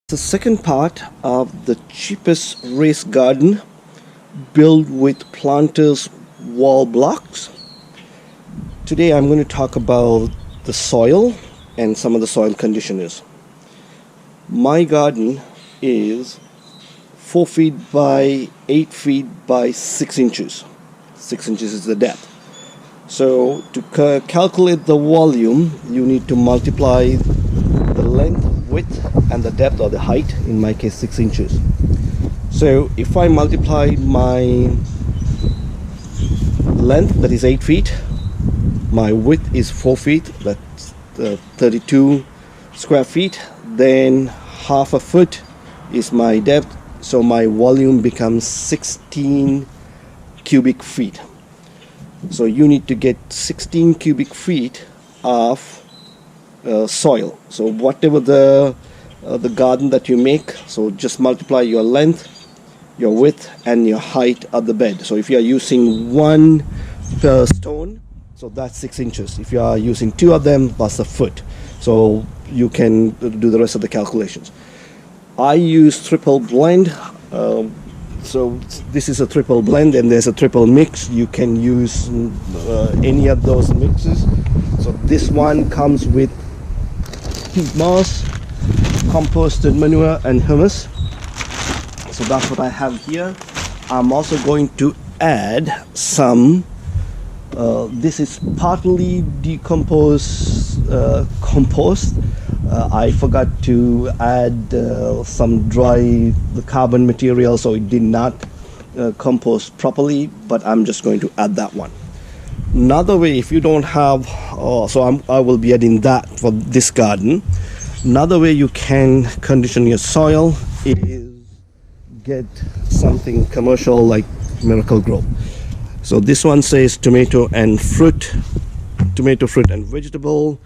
The second part of the cheapest raised garden built with planters wall blocks. Today I'm going to talk about the soil and some of the soil conditioners. My garden is 4 feet by 8 feet by 6 inches. 6 inches is the depth. So to calculate the volume, you need to multiply the length, width and the depth or the height, in my case 6 inches. So if I multiply my length, that is 8 feet, my width is 4 feet, that's 32 square feet, then half a foot is my depth, so my volume becomes 16 cubic feet. So you need to get 16 cubic feet of soil. So whatever the garden that you make, so just multiply your length, your width and your height of the bed. So if you are using one per stone, so that's 6 inches. If you are using two of them, that's a foot. So you can do the rest of the calculations. I use triple blend. So this is a triple blend and there's a triple mix. You can use any of those mixes. So this one comes with peat moss, composted manure and humus. So that's what I have here. I'm also going to add some, this is partly decomposed compost. I forgot to add some dry carbon material, so it did not compost properly, but I'm just going to add that one. Another way, if you don't have, I will be adding that for this garden. Another way you can condition your soil is get something commercial like Miracle Grow. So this one says tomato, fruit and vegetable.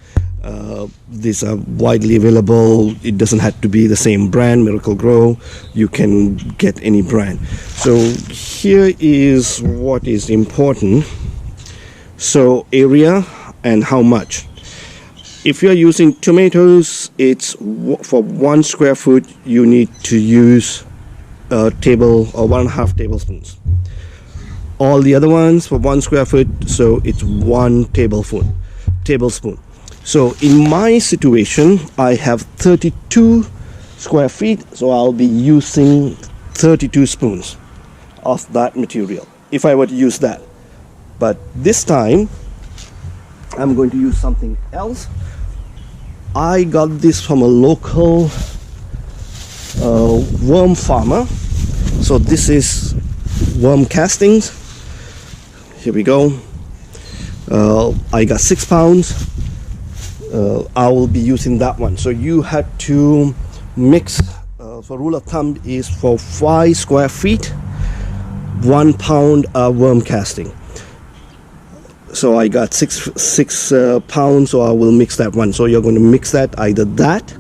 These are widely available. It doesn't have to be the same brand, Miracle Grow. You can get any brand. So here is what is important. So area and how much. If you're using tomatoes, it's for 1 square foot you need to use a table or 1.5 tablespoons. All the other ones for 1 square foot, so it's 1 tablespoon. So in my situation, I have 32 square feet, so I'll be using 32 spoons of that material if I were to use that. But this time I'm going to use something else. I got this from a local worm farmer. So this is worm castings. Here we go. I got 6 pounds. I will be using that one. So you had to mix, for rule of thumb is for 5 square feet 1 pound of worm casting. So I got 6 pounds, so I will mix that one. So you're going to mix that, either that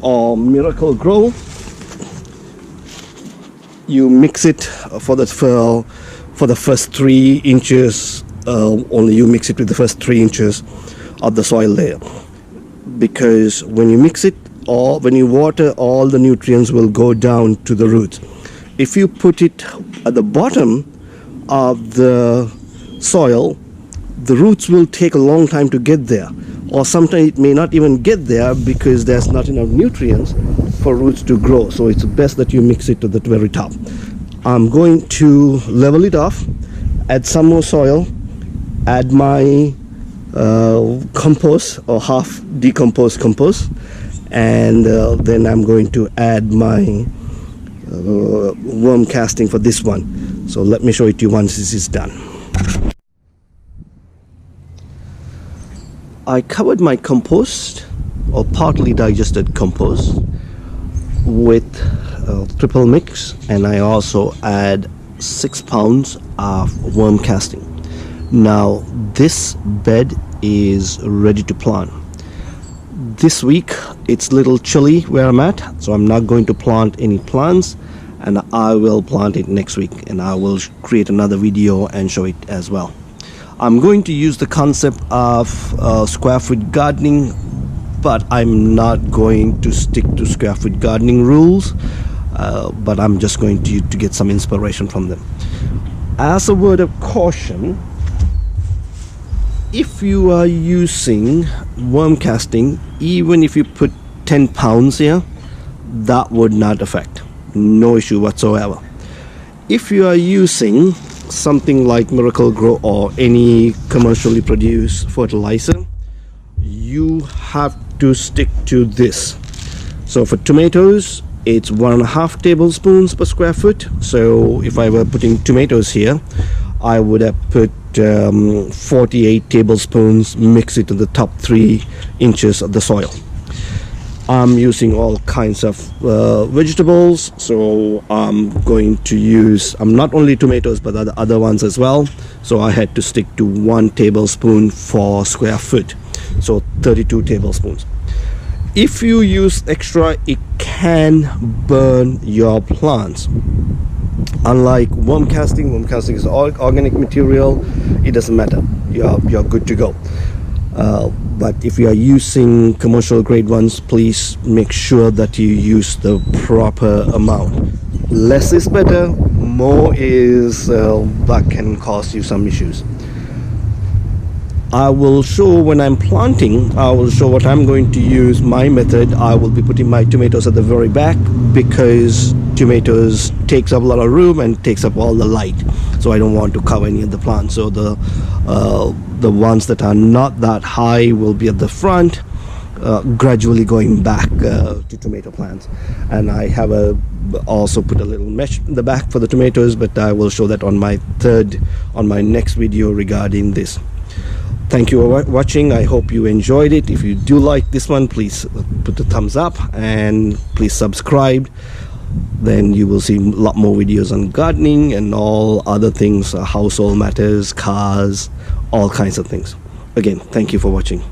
or Miracle Grow. You mix it for the first 3 inches. Only you mix it with the first 3 inches of the soil layer, because when you mix it, or when you water, all the nutrients will go down to the roots. If you put it at the bottom of the soil, the roots will take a long time to get there, or sometimes it may not even get there because there's not enough nutrients for roots to grow. So it's best that you mix it to the very top. I'm going to level it off, add some more soil, add my compost or half decomposed compost, and then I'm going to add my worm casting for this one. So let me show it to you once this is done. I covered my compost or partly digested compost with triple mix, and I also add 6 pounds of worm casting. Now this bed is ready to plant. This week it's a little chilly where I'm at, so I'm not going to plant any plants, and I will plant it next week, and I will create another video and show it as well. I'm going to use the concept of square foot gardening but I'm not going to stick to square foot gardening rules, but I'm just going to get some inspiration from them. As a word of caution, if you are using worm casting, even if you put 10 pounds here, that would not affect. No issue whatsoever. If you are using something like Miracle Grow or any commercially produced fertilizer, you have to stick to this. So for tomatoes, it's 1.5 tablespoons per square foot. So if I were putting tomatoes here, I would have put 48 tablespoons, mix it to the top 3 inches of the soil. I'm using all kinds of vegetables, so I'm going to use not only tomatoes but other ones as well. So I had to stick to 1 tablespoon for square foot, so 32 tablespoons. If you use extra, it can burn your plants. Unlike worm casting is all organic material. It doesn't matter, you're good to go. But if you are using commercial grade ones, please make sure that you use the proper amount. Less is better, more is that can cause you some issues. I will show when I'm planting, I will show what I'm going to use, my method. I will be putting my tomatoes at the very back because tomatoes takes up a lot of room and takes up all the light, so I don't want to cover any of the plants. So the ones that are not that high will be at the front, gradually going back to tomato plants. And I have also put a little mesh in the back for the tomatoes, but I will show that on my next video regarding this. Thank you for watching. I hope you enjoyed it. If you do like this one, please put a thumbs up and please subscribe. Then you will see a lot more videos on gardening and all other things, household matters, cars, all kinds of things. Again, thank you for watching.